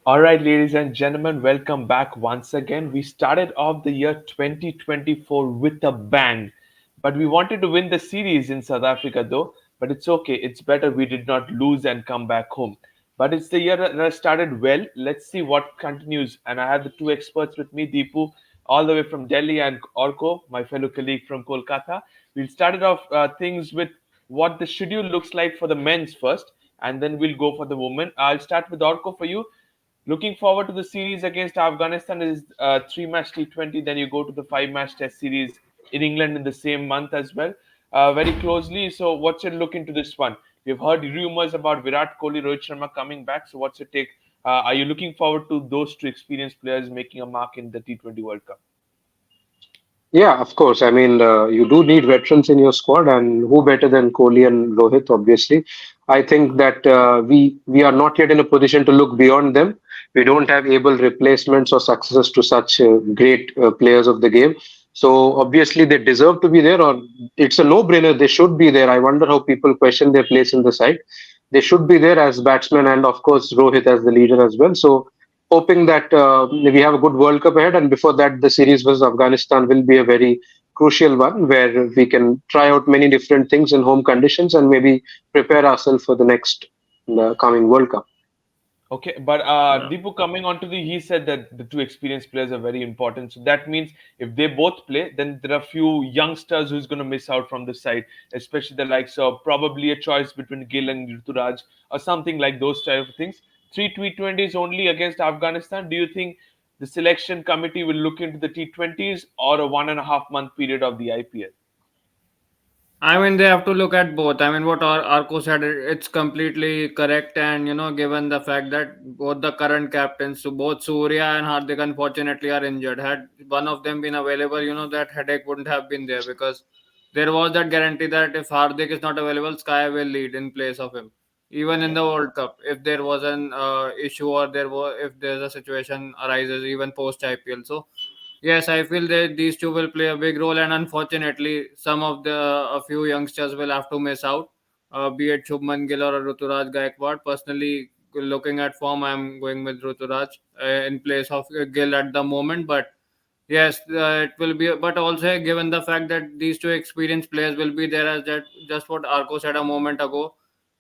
All right, ladies and gentlemen, welcome back once again. We started off the year 2024 with a bang, but we wanted to win the series in South Africa though. But it's okay, it's better we did not lose and come back home. But it's the year that started well. Let's see what continues. And I have the two experts with me, Deepu, all the way from Delhi, and Orko, my fellow colleague from Kolkata. We'll start off things with what the schedule looks like for the men's first, and then we'll go for the women. I'll start with Orko for you. Looking forward to the series against Afghanistan is three-match T20. Then you go to the five-match Test series in England in the same month as well, very closely. So, what's your look into this one? We've heard rumors about Virat Kohli, Rohit Sharma coming back. So, what's your take? Are you looking forward to those two experienced players making a mark in the T20 World Cup? Yeah, of course. I mean, you do need veterans in your squad, and who better than Kohli and Rohit, obviously. I think that we are not yet in a position to look beyond them. We don't have able replacements or successors to such great players of the game. So obviously they deserve to be there, or it's a no-brainer. They should be there. I wonder how people question their place in the side. They should be there as batsmen, and of course Rohit as the leader as well. So hoping that we have a good World Cup ahead, and before that, the series versus Afghanistan will be a very crucial one where we can try out many different things in home conditions and maybe prepare ourselves for the next coming World Cup. Okay, but Yeah. Deepu coming on to he said that the two experienced players are very important. So that means if they both play, then there are few youngsters who's going to miss out from the side, especially the likes of probably a choice between Gill and Ruturaj or something like those type of things. Three T20s only against Afghanistan. Do you think the selection committee will look into the T20s or a 1.5 month period of the IPL? I mean, they have to look at both. I mean, what Arco said, it's completely correct. And, given the fact that both the current captains, so both Surya and Hardik, unfortunately, are injured. Had one of them been available, that headache wouldn't have been there because there was that guarantee that if Hardik is not available, Sky will lead in place of him. Even in Yeah. the World Cup, if there was an issue or if there's a situation arises, even post IPL. So, yes, I feel that these two will play a big role, and unfortunately, some of the a few youngsters will have to miss out, be it Shubman Gill or Ruturaj Gaikwad. Personally, looking at form, I'm going with Ruturaj in place of Gill at the moment. But yes, it will be. But also, given the fact that these two experienced players will be there, as that just what Arco said a moment ago,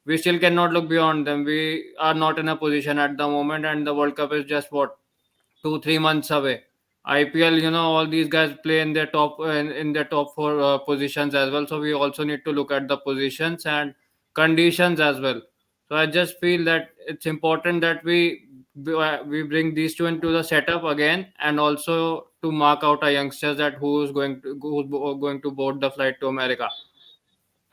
we still cannot look beyond them. We are not in a position at the moment, and the World Cup is just what 2 3 months away. IPL, all these guys play in their in their top four positions as well. So we also need to look at the positions and conditions as well. So I just feel that it's important that we bring these two into the setup again, and also to mark out our youngsters that who's going to board the flight to America.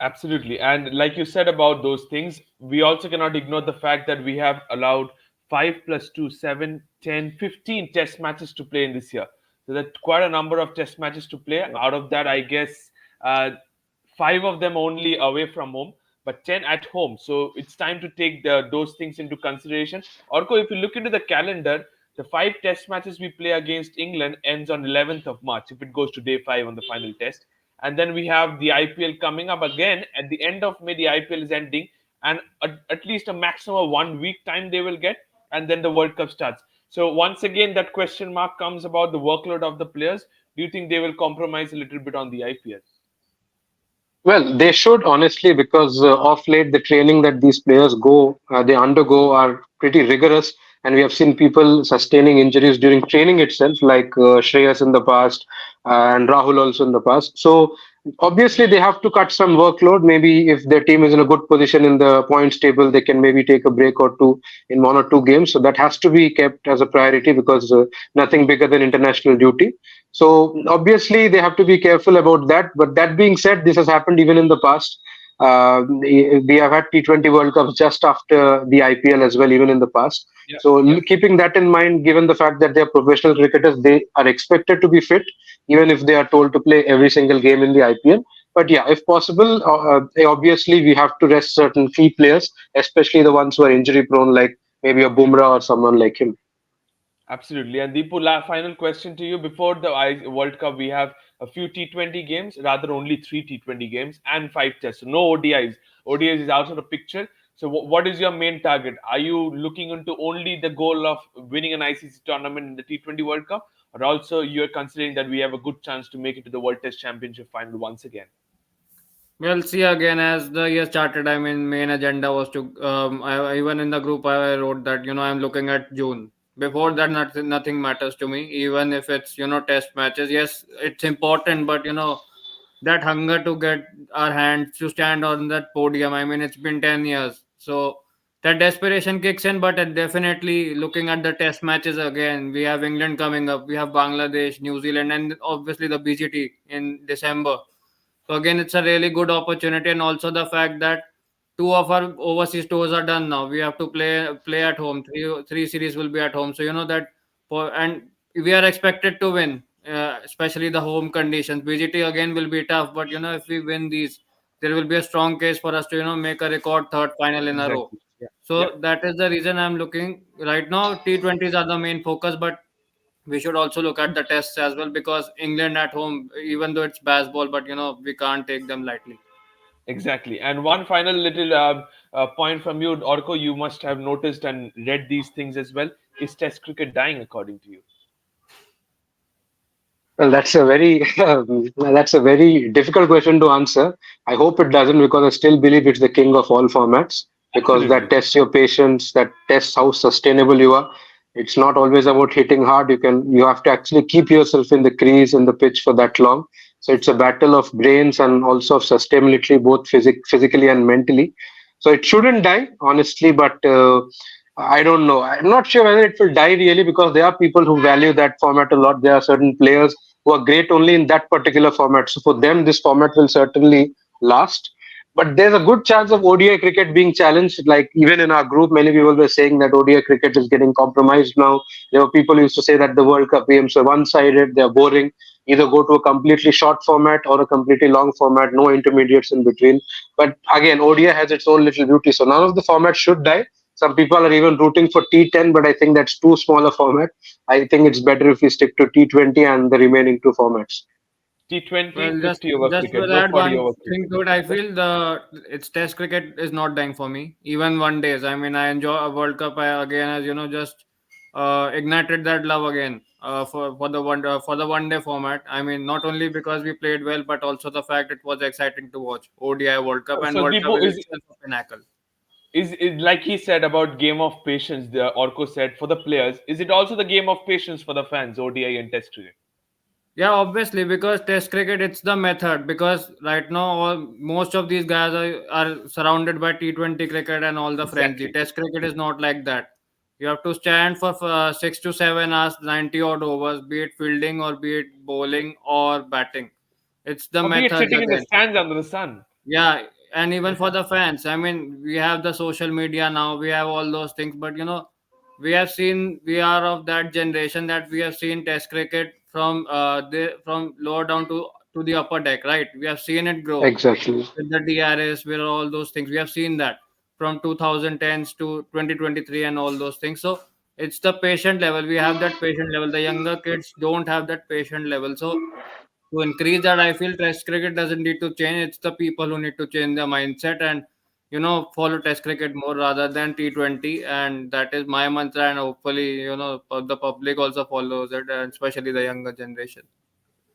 Absolutely. And like you said about those things, we also cannot ignore the fact that we have allowed 5 plus 2, 7, 10, 15 test matches to play in this year. So that's quite a number of test matches to play. Out of that, I guess uh, five of them only away from home, but 10 at home. So it's time to take those things into consideration. Orko, if you look into the calendar, the five test matches we play against England ends on 11th of March if it goes to day five on the final test. And then we have the IPL coming up again at the end of May. The IPL is ending, and at least a maximum of 1 week time they will get, and then the World Cup starts. So once again, that question mark comes about the workload of the players. Do you think they will compromise a little bit on the IPL? Well, they should honestly, because of late the training that these players they undergo are pretty rigorous, and we have seen people sustaining injuries during training itself, like Shreyas in the past and Rahul also in the past. So obviously they have to cut some workload. Maybe if their team is in a good position in the points table, they can maybe take a break or two in 1 or 2 games. So that has to be kept as a priority because nothing bigger than international duty. So obviously they have to be careful about that. But that being said, this has happened even in the past. We have had T20 World Cups just after the IPL as well, even in the past. Yeah, So yeah. keeping that in mind, given the fact that they are professional cricketers, they are expected to be fit, even if they are told to play every single game in the IPL. But yeah, if possible, obviously we have to rest certain key players, especially the ones who are injury prone, like maybe a Bumrah or someone like him. Absolutely. And Deepu, final question to you. Before the World Cup, we have a few T20 games, rather only three T20 games and five tests. So no ODIs. ODIs is out of the picture. So, what is your main target? Are you looking into only the goal of winning an ICC tournament in the T20 World Cup, or also you're considering that we have a good chance to make it to the World Test Championship final once again? We'll see again as the year started. I mean, main agenda was to even in the group I wrote that I'm looking at June. Before that, nothing matters to me. Even if it's test matches, yes, it's important, but that hunger to get our hands to stand on that podium. I mean, it's been 10 years, so that desperation kicks in. But definitely looking at the test matches again, we have England coming up, we have Bangladesh, New Zealand, and obviously the BGT in December. So again, it's a really good opportunity, and also the fact that two of our overseas tours are done now. We have to play at home. Three series will be at home. So that and we are expected to win, especially the home conditions. BGT again will be tough, but if we win these, there will be a strong case for us to make a record third final in a row. Exactly. Yeah. Yeah. So that is the reason I'm looking right now. T20s are the main focus, but we should also look at the tests as well because England at home, even though it's baseball, but we can't take them lightly. Exactly. And one final little point from you, Orko, you must have noticed and read these things as well. Is Test cricket dying, according to you? Well, that's a very difficult question to answer. I hope it doesn't because I still believe it's the king of all formats because that Absolutely. tests your patience, that tests how sustainable you are. It's not always about hitting hard. You have to actually keep yourself in the crease in the pitch for that long. So it's a battle of brains and also of sustainability, both physically and mentally. So it shouldn't die, honestly, but I don't know. I'm not sure whether it will die really because there are people who value that format a lot. There are certain players who are great only in that particular format. So for them, this format will certainly last. But there's a good chance of ODI cricket being challenged. Like even in our group, many people were saying that ODI cricket is getting compromised now. There were people who used to say that the World Cup games are one-sided, they're boring. Either go to a completely short format or a completely long format, no intermediates in between. But again, ODI has its own little beauty. So none of the formats should die. Some people are even rooting for T10, but I think that's too small a format. I think it's better if we stick to T20 and the remaining two formats. T20, Well, just 50 over just cricket, will no add 40 one over thing cricket. to it. I feel it's test cricket is not dying for me. Even one days. I mean, I enjoy a World Cup. I again, as just ignited that love again for the one day format. I mean, not only because we played well, but also the fact it was exciting to watch ODI World Cup, and So, World Cup Deepu, is itself a pinnacle. is like he said about game of patience, the Orko said for the players, is it also the game of patience for the fans, ODI and Test cricket? Yeah, obviously, because Test cricket it's the method. Because right now, most of these guys are surrounded by T20 cricket and all the frenzy. Exactly. Test cricket is not like that. You have to stand for 6 to 7 hours, 90 odd overs, be it fielding or be it bowling or batting. It's the Or be it methods sitting in the again. stands under the sun. Yeah, and even for the fans, I mean, we have the social media now, we have all those things, but we are of that generation that we have seen Test cricket from lower down to the upper deck, right? We have seen it grow Exactly. with the DRS, with all those things. We have seen that from 2010s to 2023 and all those things. So it's the patient level. We have that patient level. The younger kids don't have that patient level. So to increase that, I feel Test cricket doesn't need to change. It's the people who need to change their mindset and follow Test cricket more rather than T20. And that is my mantra. And hopefully, the public also follows it, and especially the younger generation.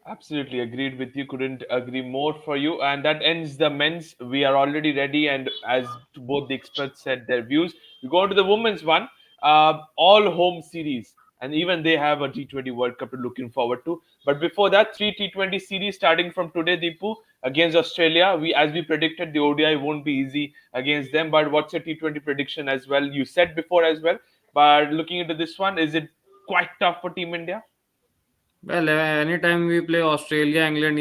Absolutely agreed with you. Couldn't agree more for you. And that ends the men's. We are already ready. And as both the experts said their views, we go on to the women's one. All home series. And even they have a T20 World Cup to looking forward to. But before that, three T20 series starting from today, Deepu, against Australia. As we predicted, the ODI won't be easy against them. But what's your T20 prediction as well? You said before as well. But looking into this one, is it quite tough for Team India? Well, anytime we play Australia, England,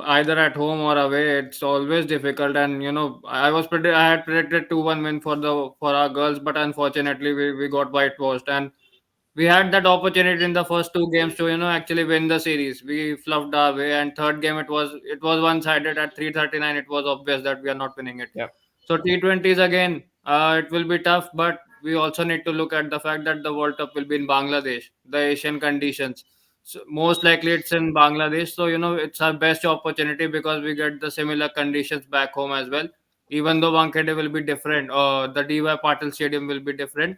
either at home or away, it's always difficult. And I had predicted 2-1 win for our girls, but unfortunately we got whitewashed. And we had that opportunity in the first two games to actually win the series. We fluffed our way, and third game it was one sided at 3:39. It was obvious that we are not winning it. Yeah. So T20s again, it will be tough, but we also need to look at the fact that the World Cup will be in Bangladesh, the Asian conditions. So most likely it's in Bangladesh. So it's our best opportunity because we get the similar conditions back home as well. Even though Wankhede will be different, the DY Patil Stadium will be different,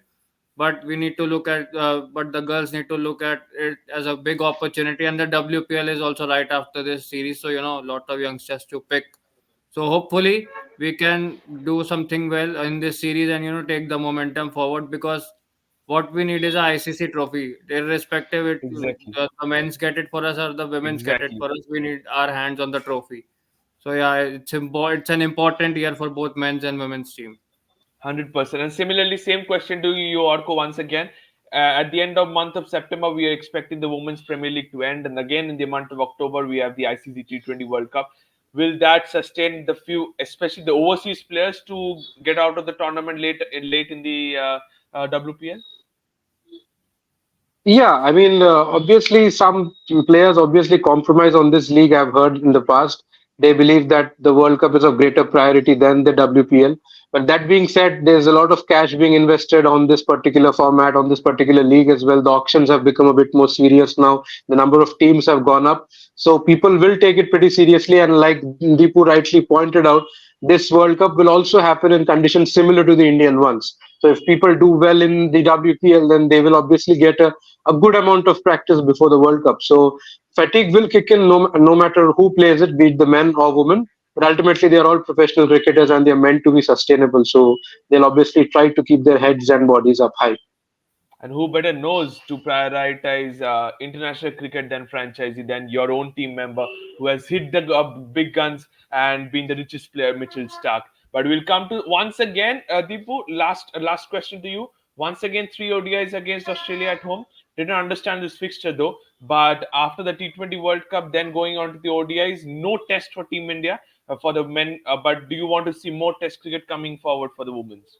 but we need to look at, but the girls need to look at it as a big opportunity, and the WPL is also right after this series, so a lot of youngsters to pick. So hopefully we can do something well in this series and take the momentum forward, because what we need is a ICC trophy, irrespective Exactly. the men's get it for us or the women's get it Exactly. for us. We need our hands on the trophy. So yeah, it's an important year for both men's and women's team. 100%. And similarly, same question to you, Orko, once again. At the end of month of September, we are expecting the Women's Premier League to end, and again in the month of October, we have the ICC T20 World Cup. Will that sustain the few, especially the overseas players, to get out of the tournament late in the WPL? Yeah, I mean, obviously, some players obviously compromise on this league. I've heard in the past they believe that the World Cup is of greater priority than the WPL. But that being said, there's a lot of cash being invested on this particular format, on this particular league as well. The auctions have become a bit more serious now. The number of teams have gone up, so people will take it pretty seriously. And like Deepu rightly pointed out, this World Cup will also happen in conditions similar to the Indian ones. So if people do well in the WPL, then they will obviously get a good amount of practice before the World Cup. So fatigue will kick in no matter who plays it, be it the men or women. But ultimately, they are all professional cricketers and they are meant to be sustainable. So they'll obviously try to keep their heads and bodies up high. And who better knows to prioritize international cricket than franchisee, than your own team member who has hit the big guns and been the richest player, Mitchell Stark. But we'll come to once again, Deepu. Last question to you. Once again, three ODIs against Australia at home. Didn't understand this fixture though. But after the T20 World Cup, then going on to the ODIs, no test for Team India for the men. But do you want to see more Test cricket coming forward for the women's?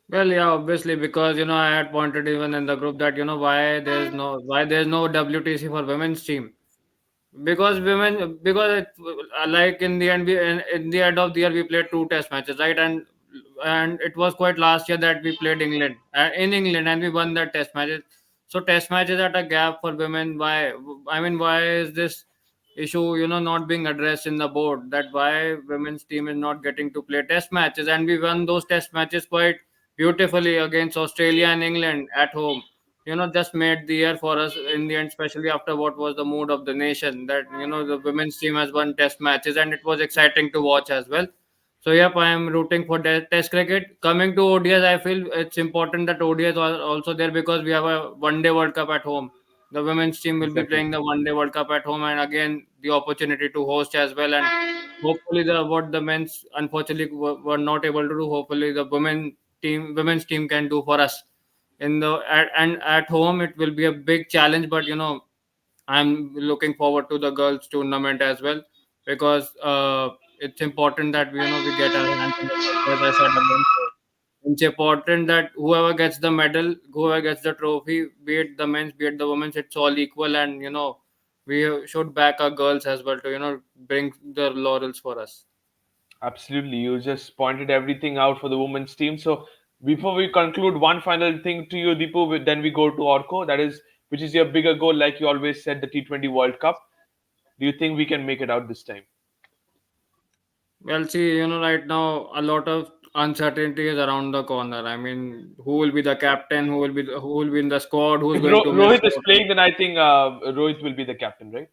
Well, yeah, obviously, because I had pointed even in the group that why there's no WTC for women's team. Because like in the end in the end of the year we played two test matches, right? And it was quite last year that we played England, in England, and we won that test matches. So test matches at a gap for women. Why is this issue not being addressed in the board, that why women's team is not getting to play test matches? And we won those test matches quite beautifully against Australia and England at home. Just made the year for us in the end, especially after what was the mood of the nation, that the women's team has won test matches, and it was exciting to watch as well. So yep, I am rooting for test cricket. Coming to ODIs, I feel it's important that ODIs are also there, because we have a one day World Cup at home. The women's team will be Exactly. playing the one day World Cup at home, and again the opportunity to host as well. And hopefully the what the men's unfortunately were not able to do, hopefully the women's team can do for us and at home. It will be a big challenge, but I'm looking forward to the girls tournament as well, because it's important that we get our hands on the trophy, as I said again. So it's important that whoever gets the medal, whoever gets the trophy, be it the men's, be it the women's, it's all equal. And we should back our girls as well to bring the laurels for us. Absolutely. You just pointed everything out for the women's team. So before we conclude, one final thing to you, Deepu, then we go to Orko. That is, which is your bigger goal, like you always said, the T20 World Cup. Do you think we can make it out this time? Well, see, right now a lot of uncertainty is around the corner. I mean, who will be the captain? Who will be in the squad? Who's If going to miss Rohit is out? playing, then I think Rohit will be the captain, right?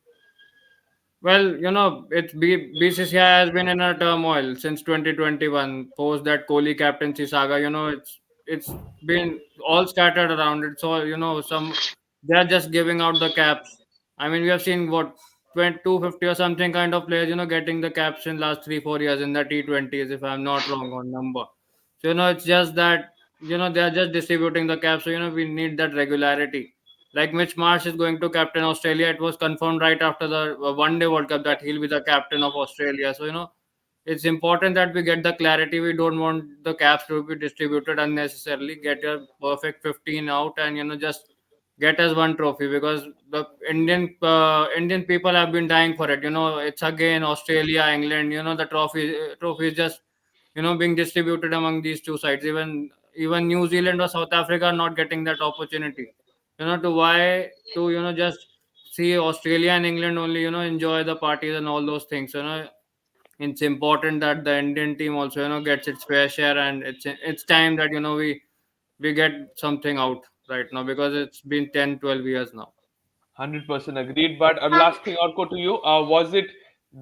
Well, BCCI has been in a turmoil since 2021, post that Kohli captaincy saga. It's been all scattered around. It's all some they are just giving out the caps. I mean, we have seen what 250 or something kind of players getting the caps in last 3 4 years in the T20s, if I'm not wrong on number. So it's just that they are just distributing the caps. So we need that regularity. Like Mitch Marsh is going to captain Australia. It was confirmed right after the One Day World Cup that he'll be the captain of Australia. So it's important that we get the clarity. We don't want the caps to be distributed unnecessarily. Get your perfect 15 out, and just get us one trophy, because the Indian people have been dying for it. It's again Australia, England. The trophy is just being distributed among these two sides. Even New Zealand or South Africa are not getting that opportunity. To why to just see Australia and England only enjoy the parties and all those things. it's important that the Indian team also gets its fair share, and it's time that we get something out right now, because it's been 10-12 years now. 100% agreed. But last thing, Orko, to you, was it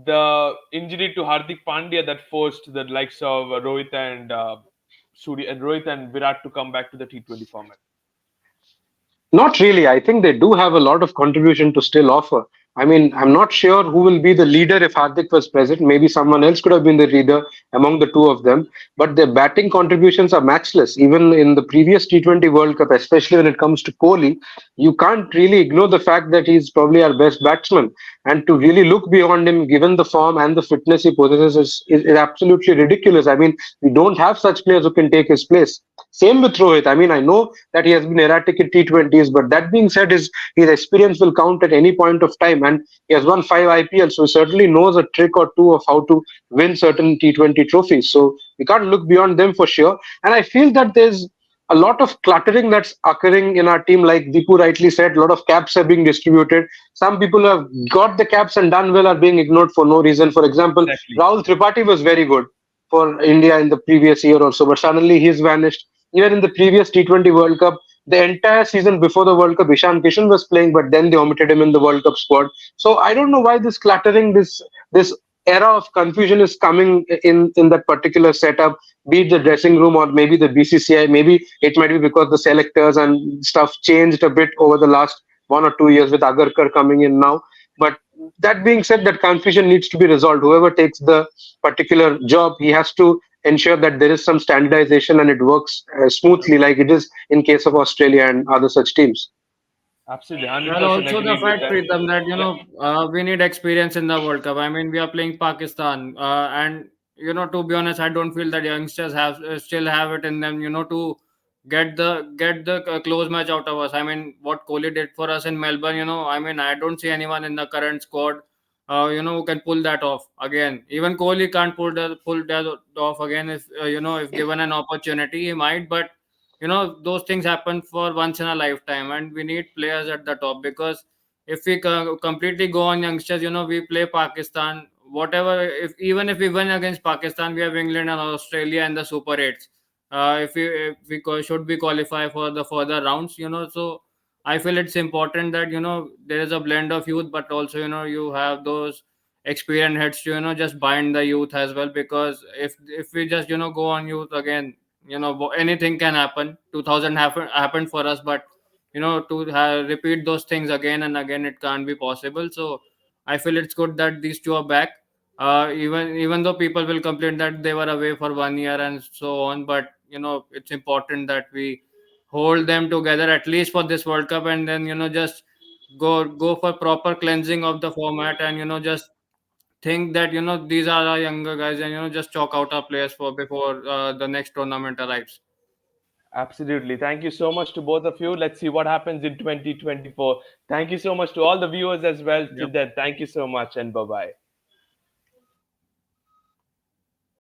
the injury to Hardik Pandya that forced the likes of Rohit and Rohit and Virat to come back to the T20 format? Not really. I think they do have a lot of contribution to still offer. I mean, I'm not sure who will be the leader if Hardik was present. Maybe someone else could have been the leader among the two of them. But their batting contributions are matchless. Even in the previous T20 World Cup, especially when it comes to Kohli, you can't really ignore the fact that he's probably our best batsman. And to really look beyond him, given the form and the fitness he possesses, is absolutely ridiculous. I mean, we don't have such players who can take his place. Same with Rohit. I mean, I know that he has been erratic in T20s, but that being said, his experience will count at any point of time, and he has won 5 IPLs, so he certainly knows a trick or two of how to win certain T20 trophies. So we can't look beyond them for sure. And I feel that there's a lot of cluttering that's occurring in our team, like Deepu rightly said. A lot of caps are being distributed. Some people who have got the caps and done well are being ignored for no reason. For example, Exactly. Rahul Tripathi was very good for India in the previous year or so, but suddenly he's vanished. Even in the previous T20 World Cup, the entire season before the World Cup, Ishan Kishan was playing, but then they omitted him in the World Cup squad. So I don't know why this cluttering, this era of confusion is coming in that particular setup, be it the dressing room or maybe the BCCI. Maybe it might be because the selectors and stuff changed a bit over the last 1 or 2 years with Agarkar coming in now. But that being said, that confusion needs to be resolved. Whoever takes the particular job, he has to ensure that there is some standardization and it works smoothly, like it is in case of Australia and other such teams. Absolutely, Well, 100% also the agreed with fact, that. Preetham, that Yeah, we need experience in the World Cup. I mean, we are playing Pakistan, and to be honest, I don't feel that youngsters have still have it in them, to get the close match out of us. I mean, what Kohli did for us in Melbourne, I mean, I don't see anyone in the current squad, who can pull that off again. Even Kohli can't pull that off again. If if given an opportunity, he might, but those things happen for once in a lifetime, and we need players at the top, because if we completely go on youngsters, we play Pakistan, whatever. If even if we win against Pakistan, we have England and Australia in the Super 8s. If we should we qualify for the further rounds, so I feel it's important that there is a blend of youth, but also you have those experienced heads to just bind the youth as well, because if we just go on youth again, anything can happen. 2000 happened for us, but to repeat those things again and again, it can't be possible. So I feel it's good that these two are back, even though people will complain that they were away for 1 year and so on, but it's important that we hold them together at least for this World Cup, and then just go for proper cleansing of the format, and just think that these are our younger guys, and just chalk out our players for before the next tournament arrives. absolutely. Thank you so much to both of you. Let's see what happens in 2024. Thank you so much to all the viewers as well. Till Yep. then, thank you so much and bye bye.